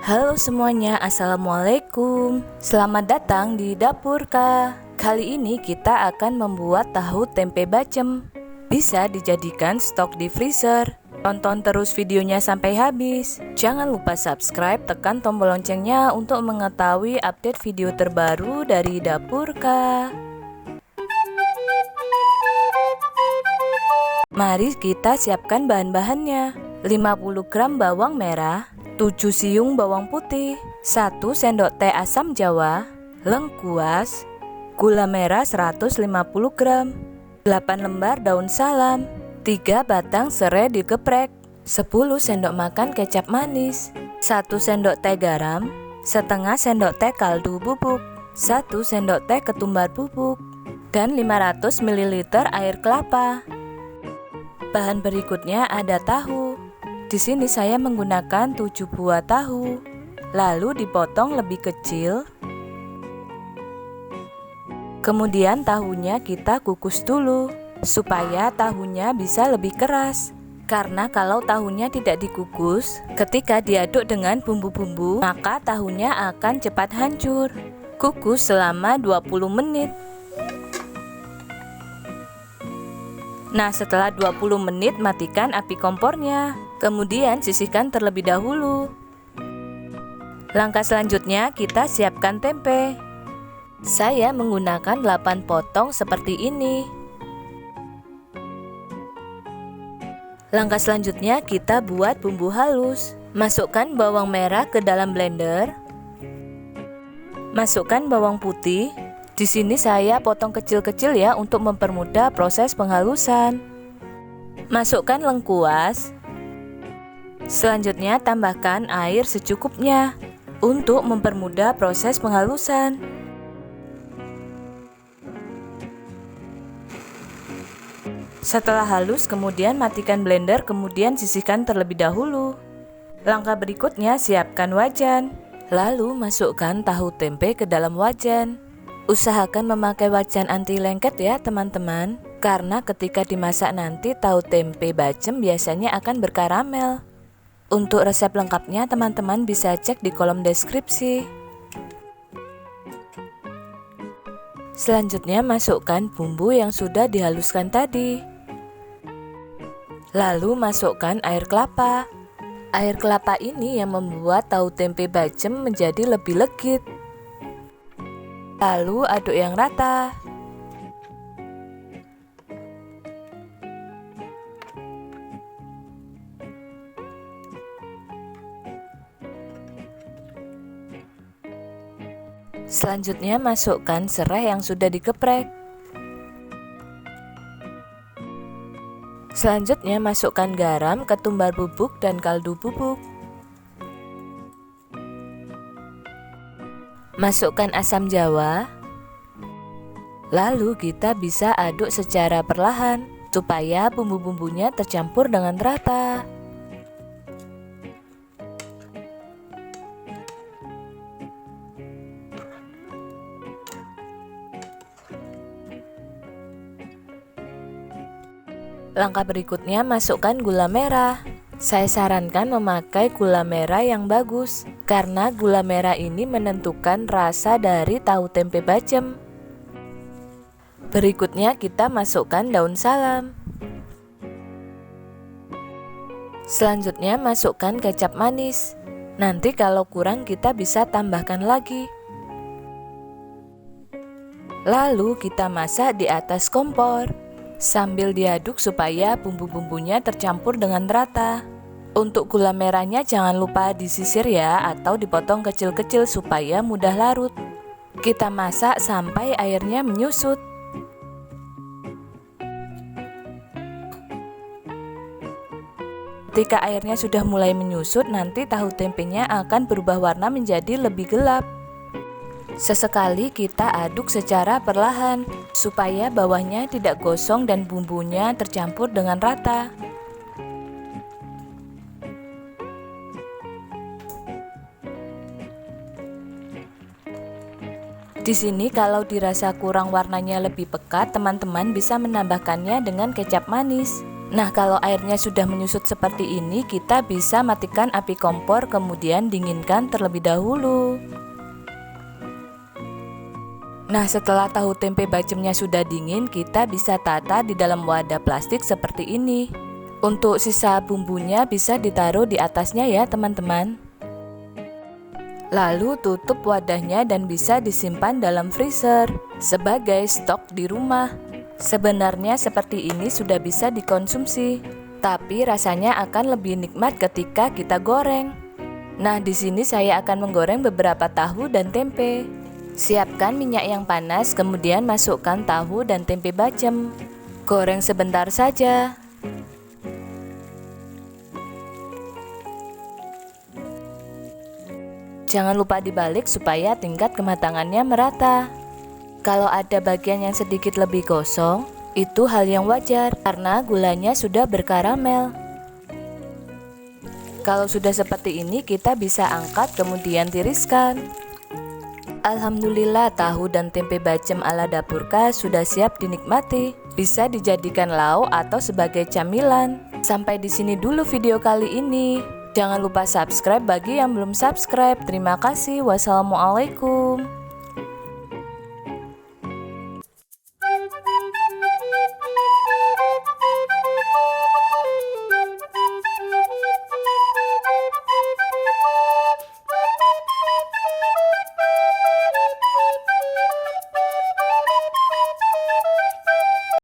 Halo semuanya, Assalamualaikum. Selamat datang di Dapur Kak. Kali ini kita akan membuat tahu tempe bacem. Bisa dijadikan stok di freezer. Tonton terus videonya sampai habis. Jangan lupa subscribe, tekan tombol loncengnya untuk mengetahui update video terbaru dari Dapur Kak. Mari kita siapkan bahan-bahannya. 50 gram bawang merah, 7 siung bawang putih, 1 sendok teh asam jawa, lengkuas, gula merah 150 gram, 8 lembar daun salam, 3 batang serai digeprek, 10 sendok makan kecap manis, 1 sendok teh garam, setengah sendok teh kaldu bubuk, 1 sendok teh ketumbar bubuk, dan 500 ml air kelapa. Bahan berikutnya ada tahu. Di sini saya menggunakan 7 buah tahu, lalu dipotong lebih kecil. Kemudian tahunya kita kukus dulu, supaya tahunya bisa lebih keras. Karena kalau tahunya tidak dikukus, ketika diaduk dengan bumbu-bumbu, maka tahunya akan cepat hancur. Kukus selama 20 menit. Nah, setelah 20 menit matikan api kompornya. Kemudian sisihkan terlebih dahulu. Langkah selanjutnya kita siapkan tempe. Saya menggunakan 8 potong seperti ini. Langkah selanjutnya kita buat bumbu halus. Masukkan bawang merah ke dalam blender. Masukkan bawang putih. Di sini saya potong kecil-kecil ya untuk mempermudah proses penghalusan. Masukkan lengkuas. Selanjutnya tambahkan air secukupnya untuk mempermudah proses penghalusan. Setelah halus, kemudian matikan blender, kemudian sisihkan terlebih dahulu. Langkah berikutnya siapkan wajan. Lalu masukkan tahu tempe ke dalam wajan. Usahakan memakai wajan anti lengket ya teman-teman, karena ketika dimasak nanti tahu tempe bacem biasanya akan berkaramel. Untuk resep lengkapnya teman-teman bisa cek di kolom deskripsi. Selanjutnya masukkan bumbu yang sudah dihaluskan tadi. Lalu masukkan air kelapa. Air kelapa ini yang membuat tahu tempe bacem menjadi lebih legit. Lalu aduk yang rata. Selanjutnya masukkan serai yang sudah digeprek. Selanjutnya masukkan garam, ketumbar bubuk, dan kaldu bubuk. Masukkan asam jawa. Lalu kita bisa aduk secara perlahan supaya bumbu-bumbunya tercampur dengan rata. Langkah berikutnya masukkan gula merah. Saya sarankan memakai gula merah yang bagus, karena gula merah ini menentukan rasa dari tahu tempe bacem. Berikutnya kita masukkan daun salam. Selanjutnya masukkan kecap manis. Nanti kalau kurang kita bisa tambahkan lagi. Lalu kita masak di atas kompor sambil diaduk supaya bumbu-bumbunya tercampur dengan rata. Untuk gula merahnya jangan lupa disisir ya, atau dipotong kecil-kecil supaya mudah larut. Kita masak sampai airnya menyusut. Ketika airnya sudah mulai menyusut, nanti tahu tempenya akan berubah warna menjadi lebih gelap. Sesekali kita aduk secara perlahan supaya bawahnya tidak gosong dan bumbunya tercampur dengan rata. Di sini kalau dirasa kurang warnanya lebih pekat, teman-teman bisa menambahkannya dengan kecap manis. Nah, kalau airnya sudah menyusut seperti ini, kita bisa matikan api kompor, kemudian dinginkan terlebih dahulu. Nah, setelah tahu tempe bacemnya sudah dingin, kita bisa tata di dalam wadah plastik seperti ini. Untuk sisa bumbunya bisa ditaruh di atasnya ya teman-teman. Lalu tutup wadahnya dan bisa disimpan dalam freezer sebagai stok di rumah. Sebenarnya seperti ini sudah bisa dikonsumsi, tapi rasanya akan lebih nikmat ketika kita goreng. Nah, di sini saya akan menggoreng beberapa tahu dan tempe. Siapkan minyak yang panas, kemudian masukkan tahu dan tempe bacem. Goreng sebentar saja. Jangan lupa dibalik supaya tingkat kematangannya merata. Kalau ada bagian yang sedikit lebih gosong, itu hal yang wajar karena gulanya sudah berkaramel. Kalau sudah seperti ini, kita bisa angkat kemudian tiriskan. Alhamdulillah, tahu dan tempe bacem ala Dapurka sudah siap dinikmati. Bisa dijadikan lauk atau sebagai camilan. Sampai di sini dulu video kali ini. Jangan lupa subscribe bagi yang belum subscribe. Terima kasih. Wassalamualaikum.